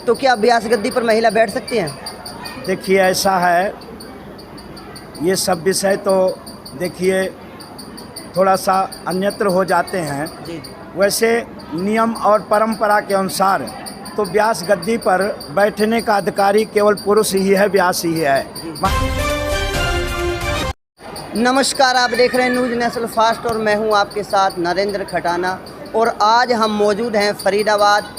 तो क्या व्यास गद्दी पर महिला बैठ सकती हैं? देखिए ऐसा है, ये सब विषय तो देखिए थोड़ा सा अन्यत्र हो जाते हैं। जी। वैसे नियम और परंपरा के अनुसार तो व्यास गद्दी पर बैठने का अधिकारी केवल पुरुष ही है, व्यास ही है। नमस्कार, आप देख रहे हैं न्यूज़ नेशनल फास्ट और मैं हूं आपके साथ नरेंद्र खटाना। और आज हम मौजूद हैं फरीदाबाद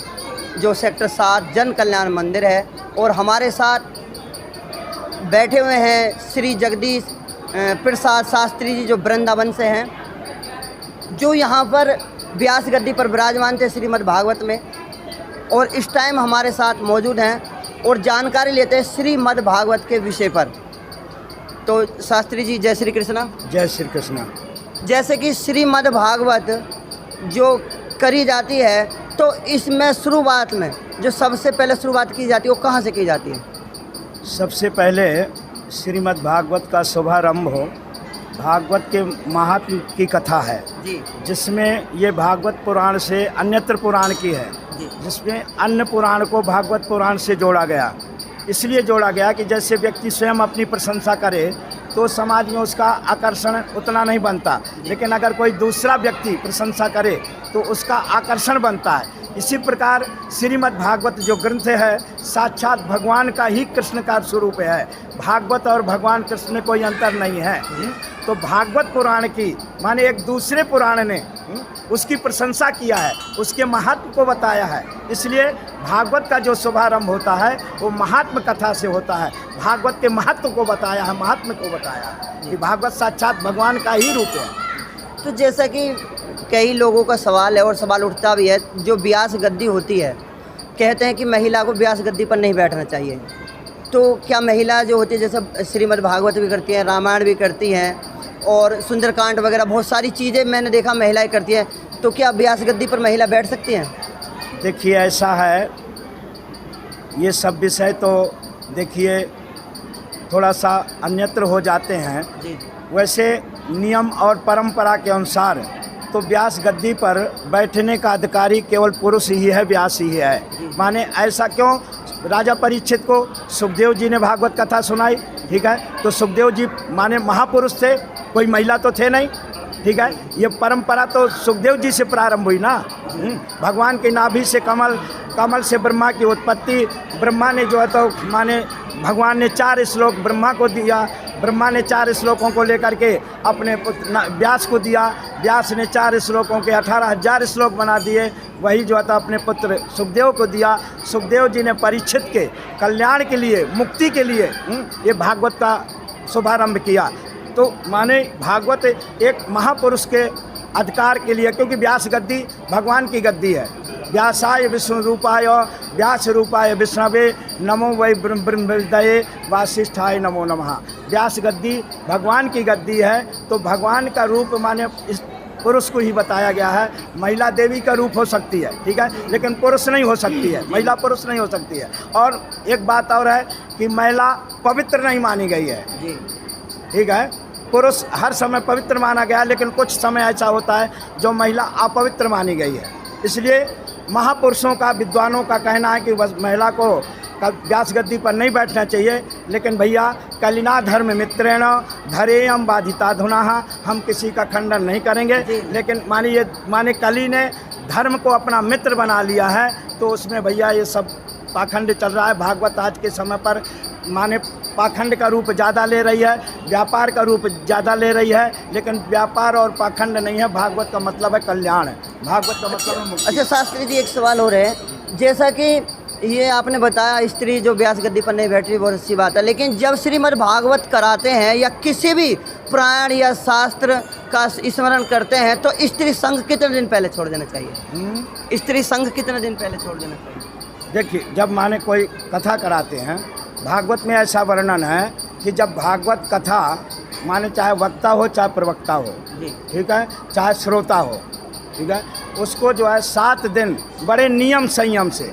जो सेक्टर 7 जन कल्याण मंदिर है, और हमारे साथ बैठे हुए हैं श्री जगदीश प्रसाद शास्त्री जी जो वृंदावन से हैं, जो यहाँ पर व्यास गद्दी पर विराजमान थे श्रीमद् भागवत में, और इस टाइम हमारे साथ मौजूद हैं और जानकारी लेते हैं श्रीमद् भागवत के विषय पर। तो शास्त्री जी जय श्री कृष्णा। जय श्री कृष्णा। जैसे कि श्रीमद् भागवत जो करी जाती है, तो इसमें शुरुआत में जो सबसे पहले शुरुआत की जाती है वो कहाँ से की जाती है? सबसे पहले श्रीमद् भागवत का शुभारंभ हो भागवत के महात्म की कथा है जी, जिसमें ये भागवत पुराण से अन्यत्र पुराण की है, जिसमें अन्य पुराण को भागवत पुराण से जोड़ा गया। इसलिए जोड़ा गया कि जैसे व्यक्ति स्वयं अपनी प्रशंसा करे तो समाज में उसका आकर्षण उतना नहीं बनता, लेकिन अगर कोई दूसरा व्यक्ति प्रशंसा करे तो उसका आकर्षण बनता है। इसी प्रकार श्रीमद् भागवत जो ग्रंथ है साक्षात भगवान का ही कृष्ण का स्वरूप है। भागवत और भगवान कृष्ण में कोई अंतर नहीं है। तो भागवत पुराण की माने एक दूसरे पुराण ने उसकी प्रशंसा किया है, उसके महत्व को बताया है। इसलिए भागवत का जो शुभारंभ होता है वो महात्म कथा से होता है। भागवत के महत्व को बताया है, महात्म को बताया है कि भागवत साक्षात भगवान का ही रूप है। तो जैसा कि कई लोगों का सवाल है और सवाल उठता भी है, जो व्यास गद्दी होती है कहते हैं कि महिला को व्यास गद्दी पर नहीं बैठना चाहिए। तो क्या महिला जो होती है, जैसे श्रीमद् भागवत भी करती हैं, रामायण भी करती हैं और सुंदरकांड वगैरह बहुत सारी चीज़ें मैंने देखा महिलाएं करती हैं, तो क्या व्यास गद्दी पर महिला बैठ सकती हैं? देखिए ऐसा है, ये सब विषय तो देखिए थोड़ा सा अन्यत्र हो जाते हैं। जी। वैसे नियम और परंपरा के अनुसार तो व्यास गद्दी पर बैठने का अधिकारी केवल पुरुष ही है, व्यास ही है। माने ऐसा क्यों? राजा परीक्षित को सुखदेव जी ने भागवत कथा सुनाई, ठीक है, तो सुखदेव जी माने महापुरुष थे, कोई महिला तो थे नहीं, ठीक है। ये परंपरा तो सुखदेव जी से प्रारंभ हुई ना। भगवान की नाभि से कमल से ब्रह्मा की उत्पत्ति। ब्रह्मा ने जो है तो माने भगवान ने 4 श्लोक ब्रह्मा को दिया, ब्रह्मा ने 4 श्लोकों को लेकर के अपने व्यास को दिया, व्यास ने 4 श्लोकों के 18,000 श्लोक बना दिए, वही जो था अपने पुत्र सुखदेव को दिया। सुखदेव जी ने परीक्षित के कल्याण के लिए, मुक्ति के लिए ये भागवत का शुभारंभ किया। तो माने भागवत एक महापुरुष के अधिकार के लिए, क्योंकि व्यास गद्दी भगवान की गद्दी है। व्यासाय विष्णु रूपाय व्यास रूपाय विष्णवे नमो वै ब्रह्मविद्ये वासिष्ठाय नमो नमः। व्यास गद्दी भगवान की गद्दी है, तो भगवान का रूप माने इस पुरुष को ही बताया गया है। महिला देवी का रूप हो सकती है, ठीक है, लेकिन पुरुष नहीं हो सकती है, महिला पुरुष नहीं हो सकती है। और एक बात और है कि महिला पवित्र नहीं मानी गई है, ठीक है। पुरुष हर समय पवित्र माना गया, लेकिन कुछ समय ऐसा होता है जो महिला अपवित्र मानी गई है। इसलिए महापुरुषों का, विद्वानों का कहना है कि बस महिला को व्यास गद्दी पर नहीं बैठना चाहिए। लेकिन भैया कलिना धर्म मित्रेण धरेयम बाधिता धुना, हम किसी का खंडन नहीं करेंगे, लेकिन माने कली ने धर्म को अपना मित्र बना लिया है, तो उसमें भैया ये सब पाखंड चल रहा है। भागवत आज के समय पर माने पाखंड का रूप ज़्यादा ले रही है, व्यापार का रूप ज़्यादा ले रही है, लेकिन व्यापार और पाखंड नहीं है। भागवत का मतलब है कल्याण, भागवत का मतलब है मुक्ति। अच्छा शास्त्री जी, एक सवाल हो रहे हैं, जैसा कि ये आपने बताया स्त्री जो व्यास गद्दी पर नहीं बैठ रही, बहुत अच्छी बात है, लेकिन जब श्रीमद् भागवत कराते हैं या किसी भी पुराण या शास्त्र का स्मरण करते हैं, तो स्त्री संघ कितने दिन पहले छोड़ देना चाहिए? स्त्री संघ कितने दिन पहले छोड़ देना चाहिए? देखिए, जब माने कोई कथा कराते हैं, भागवत में ऐसा वर्णन है कि जब भागवत कथा माने चाहे वक्ता हो चाहे प्रवक्ता हो, ठीक है, चाहे श्रोता हो, ठीक है, उसको जो है 7 दिन बड़े नियम संयम से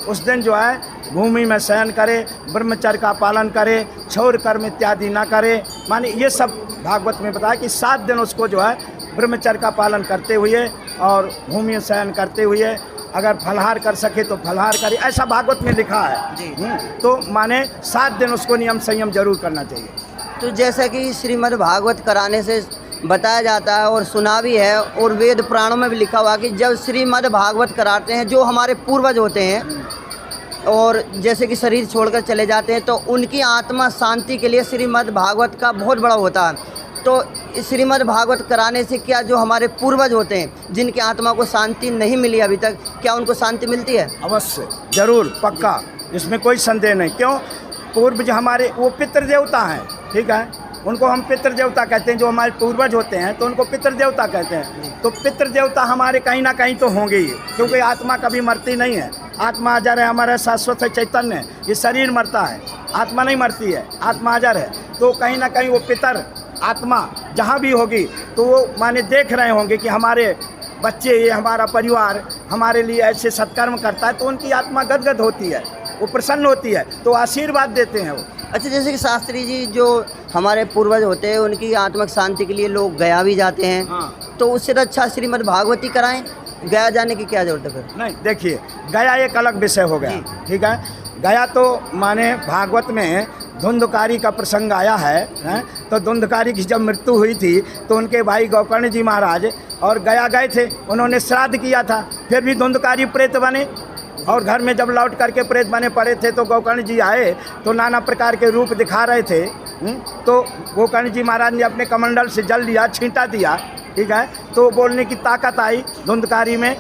उस दिन जो है भूमि में शयन करे, ब्रह्मचर्य का पालन करे, क्षौर कर्म इत्यादि ना करे। माने ये सब भागवत में बताया कि 7 दिन उसको जो है ब्रह्मचर्य का पालन करते हुए और भूमि में शयन करते हुए अगर फलाहार कर सके तो फलाहार करे, ऐसा भागवत में लिखा है। जी। तो माने 7 दिन उसको नियम संयम जरूर करना चाहिए। तो जैसा कि श्रीमद् भागवत कराने से बताया जाता है और सुना भी है, और वेद पुराणों में भी लिखा हुआ कि जब श्रीमद् भागवत कराते हैं जो हमारे पूर्वज होते हैं और जैसे कि शरीर छोड़कर चले जाते हैं, तो उनकी आत्मा शांति के लिए श्रीमद् भागवत का बहुत बड़ा होता है। तो श्रीमद् भागवत कराने से क्या जो हमारे पूर्वज होते हैं जिनकी आत्मा को शांति नहीं मिली अभी तक, क्या उनको शांति मिलती है? अवश्य, जरूर, पक्का, इसमें कोई संदेह नहीं। क्यों? पूर्वज हमारे वो पितृ देवता हैं, ठीक है, उनको हम पितृ देवता कहते हैं। जो हमारे पूर्वज होते हैं तो उनको पितृ देवता कहते हैं। तो पितृ देवता हमारे कहीं ना कहीं तो होंगे ही, क्योंकि आत्मा कभी मरती नहीं है। आत्मा अजर है, हमारा शाश्वत है, चैतन्य है। ये शरीर मरता है, आत्मा नहीं मरती है, आत्मा अजर है। तो कहीं ना कहीं वो पितर आत्मा जहाँ भी होगी तो वो माने देख रहे होंगे कि हमारे बच्चे, ये हमारा परिवार हमारे लिए ऐसे सत्कर्म करता है, तो उनकी आत्मा गदगद होती है, वो प्रसन्न होती है, तो आशीर्वाद देते हैं वो। अच्छा, जैसे कि शास्त्री जी जो हमारे पूर्वज होते हैं उनकी आत्मिक शांति के लिए लोग गया भी जाते हैं। हाँ। तो उससे तो अच्छा श्रीमद् भागवती कराएं, गया जाने की क्या जरूरत है फिर? नहीं, देखिए, गया एक अलग विषय हो गया, ठीक है। गया तो माने भागवत में धुंधकारी का प्रसंग आया है। तो धुंधकारी की जब मृत्यु हुई थी तो उनके भाई गोकर्ण जी महाराज और गया गए थे, उन्होंने श्राद्ध किया था, फिर भी धुंधकारी प्रेत बने। और घर में जब लौट करके प्रेत बने पड़े थे तो गोकर्ण जी आए तो नाना प्रकार के रूप दिखा रहे थे। तो गोकर्ण जी महाराज ने अपने कमंडल से जल लिया, छींटा दिया, ठीक है। तो बोलने की ताकत आई धुंधकारी में।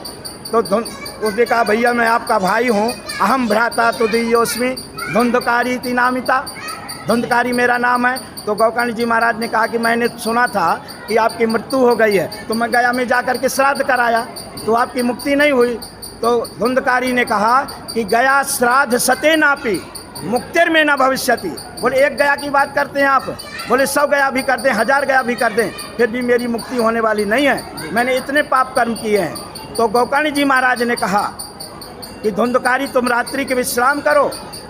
तो उसने कहा, भैया मैं आपका भाई हूँ, अहम भ्राता तुदीयोस्मि धुंधकारी ती नामिता, धुंधकारी मेरा नाम है। तो गोकर्ण जी महाराज ने कहा कि मैंने सुना था कि आपकी मृत्यु हो गई है, तो मैं गया में जाकर के श्राद्ध कराया, तो आपकी मुक्ति नहीं हुई। तो धुंधकारी ने कहा कि गया श्राद्ध सते नापी मुक्तिर में न भविष्यति। बोले, एक गया की बात करते हैं आप? बोले 100 गया भी कर दें, 1000 गया भी कर दें, फिर भी मेरी मुक्ति होने वाली नहीं है, मैंने इतने पाप कर्म किए हैं। तो गोकर्ण जी महाराज ने कहा कि धुंधकारी तुम रात्रि के विश्राम करो,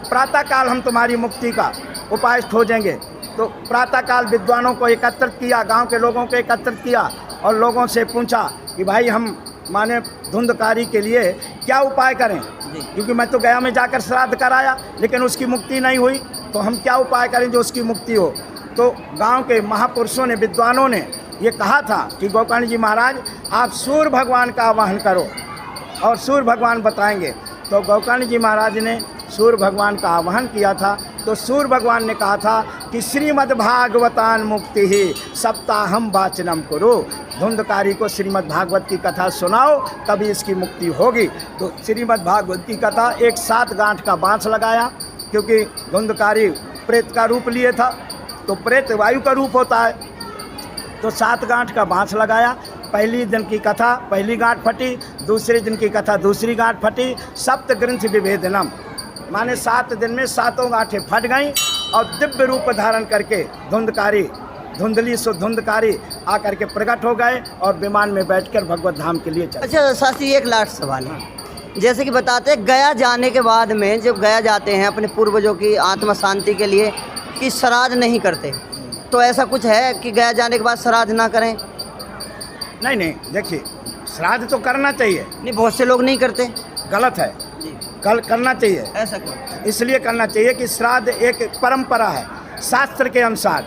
प्रातःकाल हम तुम्हारी मुक्ति का उपाय खोजेंगे। तो प्रातःकाल विद्वानों को एकत्रित किया, गांव के लोगों को एकत्रित किया और लोगों से पूछा कि भाई हम माने धुंधकारी के लिए क्या उपाय करें, क्योंकि मैं तो गया में जाकर श्राद्ध कराया लेकिन उसकी मुक्ति नहीं हुई, तो हम क्या उपाय करें जो उसकी मुक्ति हो। तो गांव के महापुरुषों ने, विद्वानों ने ये कहा था कि गोकर्ण जी महाराज आप सूर्य भगवान का आवाहन करो और सूर्य भगवान बताएंगे। तो गोकर्ण जी महाराज ने सूर्य भगवान का आवाहन किया था। तो सूर्य भगवान ने कहा था कि श्रीमद् भागवतान मुक्ति ही सप्ताहम वाचनम करो, धुंधकारी को श्रीमद् भागवत की कथा सुनाओ तभी इसकी मुक्ति होगी। तो श्रीमद् भागवत की कथा एक 7 गांठ का बाँस लगाया, क्योंकि धुंधकारी प्रेत का रूप लिए था, तो प्रेत वायु का रूप होता है। तो 7 गांठ का बाँस लगाया। पहली दिन की कथा पहली गांठ फटी, दूसरे दिन की कथा दूसरी गांठ फटी। सप्त ग्रंथ विभेदनम, माने 7 दिन में 7 गांठें फट गईं और दिव्य रूप धारण करके धुंधकारी, धुंधली सो धुंधकारी आकर के प्रकट हो गए और विमान में बैठकर भगवत धाम के लिए चले। अच्छा शास्त्री, एक लास्ट सवाल है, जैसे कि बताते हैं गया जाने के बाद में जब गया जाते हैं अपने पूर्वजों की आत्मा शांति के लिए कि श्राद्ध नहीं करते, तो ऐसा कुछ है कि गया जाने के बाद श्राद्ध ना करें? नहीं नहीं, देखिए, श्राद्ध तो करना चाहिए। नहीं, बहुत से लोग नहीं करते। गलत है, कल करना चाहिए। ऐसा क्यों? इसलिए करना चाहिए कि श्राद्ध एक परंपरा है, शास्त्र के अनुसार,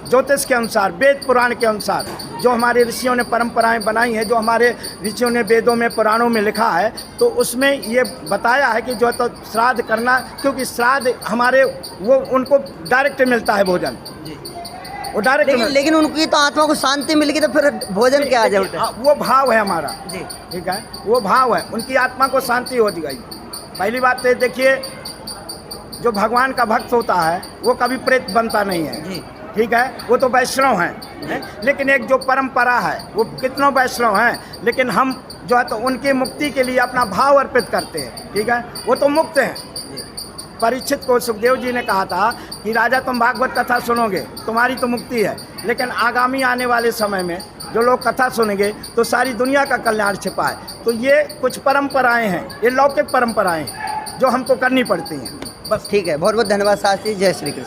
ज्योतिष के अनुसार, वेद पुराण के अनुसार, जो हमारे ऋषियों ने परंपराएं बनाई हैं, जो हमारे ऋषियों ने वेदों में पुराणों में लिखा है, तो उसमें ये बताया है कि जो तो श्राद्ध करना, क्योंकि श्राद्ध हमारे वो उनको डायरेक्ट मिलता है भोजन, वो डायरेक्ट। लेकिन उनकी तो आत्मा को शांति मिल गई, तो फिर भोजन क्या आ जाए? वो भाव है हमारा, जी, ठीक है, वो भाव है, उनकी आत्मा को शांति हो गई। पहली बात तो देखिए, जो भगवान का भक्त होता है वो कभी प्रेत बनता नहीं है, ठीक है, वो तो वैष्णव हैं। लेकिन एक जो परंपरा है, वो कितनों वैष्णव हैं, लेकिन हम जो है तो उनकी मुक्ति के लिए अपना भाव अर्पित करते हैं, ठीक है, वो तो मुक्त हैं। परीक्षित को सुखदेव जी ने कहा था कि राजा तुम भागवत कथा सुनोगे, तुम्हारी तो मुक्ति है, लेकिन आगामी आने वाले समय में जो लोग कथा सुनेंगे तो सारी दुनिया का कल्याण छिपा है। तो ये कुछ परंपराएं हैं, ये लौकिक परंपराएं हैं जो हमको करनी पड़ती हैं। बस ठीक है, बहुत बहुत धन्यवाद शास्त्री, जय श्री कृष्ण।